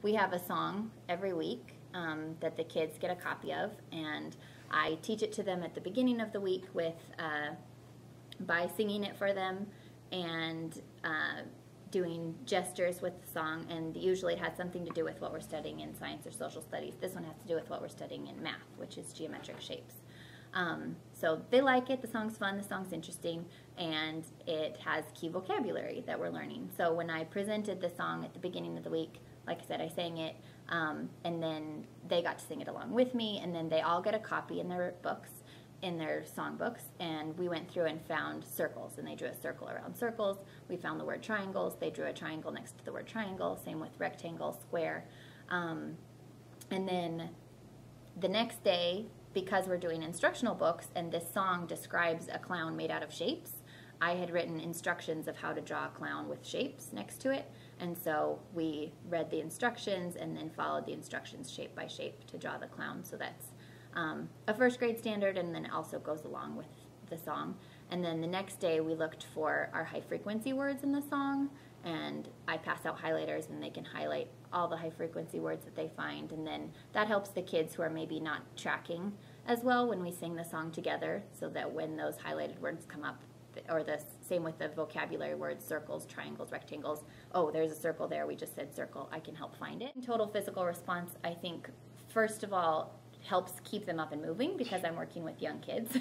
we have a song every week that the kids get a copy of, and I teach it to them at the beginning of the week with by singing it for them and doing gestures with the song, and usually it has something to do with what we're studying in science or social studies. This one has to do with what we're studying in math, which is geometric shapes. So they like it, the song's fun, the song's interesting, and it has key vocabulary that we're learning. So when I presented the song at the beginning of the week, like I said, I sang it, and then they got to sing it along with me, and then they all get a copy in their books, in their songbooks, and we went through and found circles, and they drew a circle around circles. We found the word triangles, they drew a triangle next to the word triangle, same with rectangle, square. And then the next day, because we're doing instructional books and this song describes a clown made out of shapes, I had written instructions of how to draw a clown with shapes next to it, and so we read the instructions and then followed the instructions shape by shape to draw the clown. So that's a first grade standard, and then it also goes along with the song. And then the next day we looked for our high frequency words in the song, and I pass out highlighters and they can highlight all the high frequency words that they find, and then that helps the kids who are maybe not tracking as well when we sing the song together, so that when those highlighted words come up, or the same with the vocabulary words, circles, triangles, rectangles, oh, there's a circle there, we just said circle, I can help find it. Total physical response, I think, first of all, helps keep them up and moving because I'm working with young kids.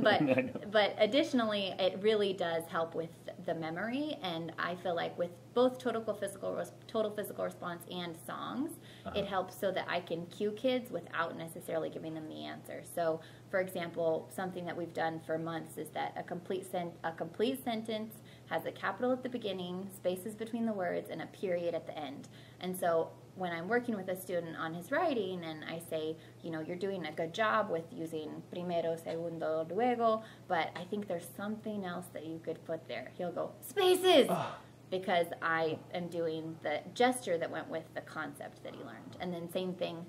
but additionally, it really does help with the memory, and I feel like with both total physical response and songs, it helps so that I can cue kids without necessarily giving them the answer. So, for example, something that we've done for months is that a complete sentence has a capital at the beginning, spaces between the words, and a period at the end. And so when I'm working with a student on his writing and I say, you know, you're doing a good job with using primero, segundo, luego, but I think there's something else that you could put there. He'll go, spaces! Because I am doing the gesture that went with the concept that he learned. And then same thing,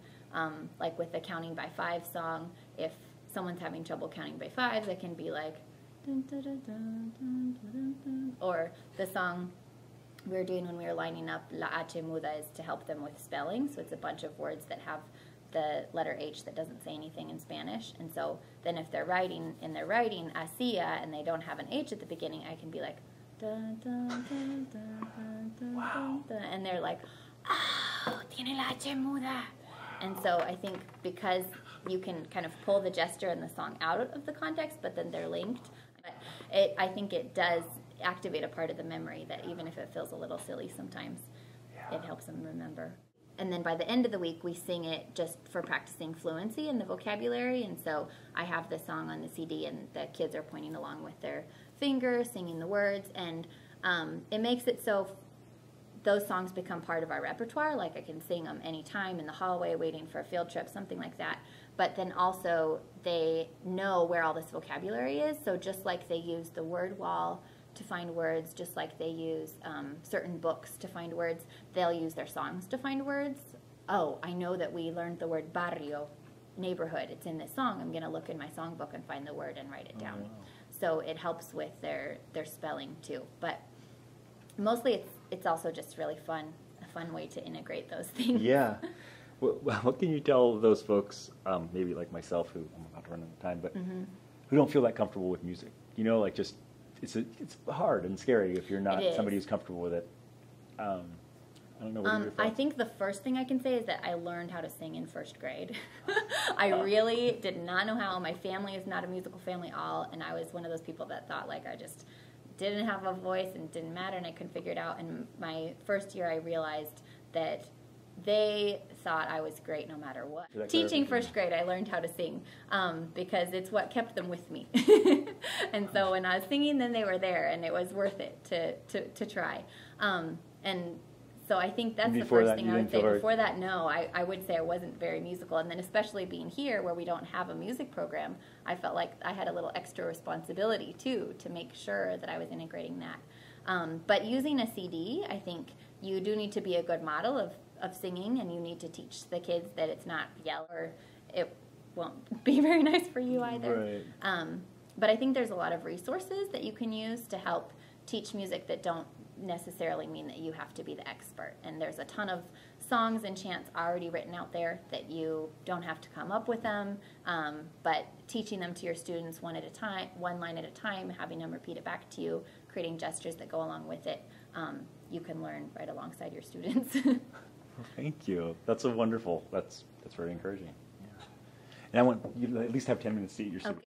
like with the counting by five song, if someone's having trouble counting by fives, it can be like, dun, dun, dun, dun, dun, dun, dun. Or the song we were doing when we were lining up La H muda is to help them with spelling. So it's a bunch of words that have the letter H that doesn't say anything in Spanish. And so then if they're writing hacía and they don't have an H at the beginning, I can be like, dun, dun, dun, dun, dun, dun, wow. Dun, and they're like, oh, tiene la H muda. And so I think because you can kind of pull the gesture and the song out of the context, but then they're linked, I think it does activate a part of the memory that even if it feels a little silly sometimes, it helps them remember. And then by the end of the week, we sing it just for practicing fluency in the vocabulary. And so I have the song on the CD, and the kids are pointing along with their fingers, singing the words, and it makes it so those songs become part of our repertoire. Like I can sing them anytime in the hallway, waiting for a field trip, something like that. But then also they know where all this vocabulary is. So just like they use the word wall to find words, just like they use certain books to find words, they'll use their songs to find words. Oh, I know that we learned the word barrio, neighborhood. It's in this song. I'm going to look in my songbook and find the word and write it down. Wow. So it helps with their spelling too. But mostly it's also just really fun, a fun way to integrate those things. Yeah. Well, what can you tell those folks, maybe like myself, who I'm about to run out of time, but who don't feel that comfortable with music? You know, like just it's hard and scary if you're not somebody who's comfortable with it. I don't know. What are your thoughts? I think the first thing I can say is that I learned how to sing in first grade. I really did not know how. My family is not a musical family at all, and I was one of those people that thought like I just didn't have a voice and it didn't matter and I couldn't figure it out. And my first year I realized that they thought I was great no matter what. Teaching first grade, I learned how to sing because it's what kept them with me. And so when I was singing, then they were there, and it was worth it to try. And so I think that's the first thing I would say. Before that, no, I would say I wasn't very musical. And then especially being here where we don't have a music program, I felt like I had a little extra responsibility, too, to make sure that I was integrating that. But using a CD, I think you do need to be a good model of singing, and you need to teach the kids that it's not yell, or it won't be very nice for you either. Right. But I think there's a lot of resources that you can use to help teach music that don't necessarily mean that you have to be the expert. And there's a ton of songs and chants already written out there that you don't have to come up with them, but teaching them to your students one line at a time, having them repeat it back to you, creating gestures that go along with it, you can learn right alongside your students. Thank you. That's very encouraging. Yeah. And I want you to at least have 10 minutes to eat your soup. Okay.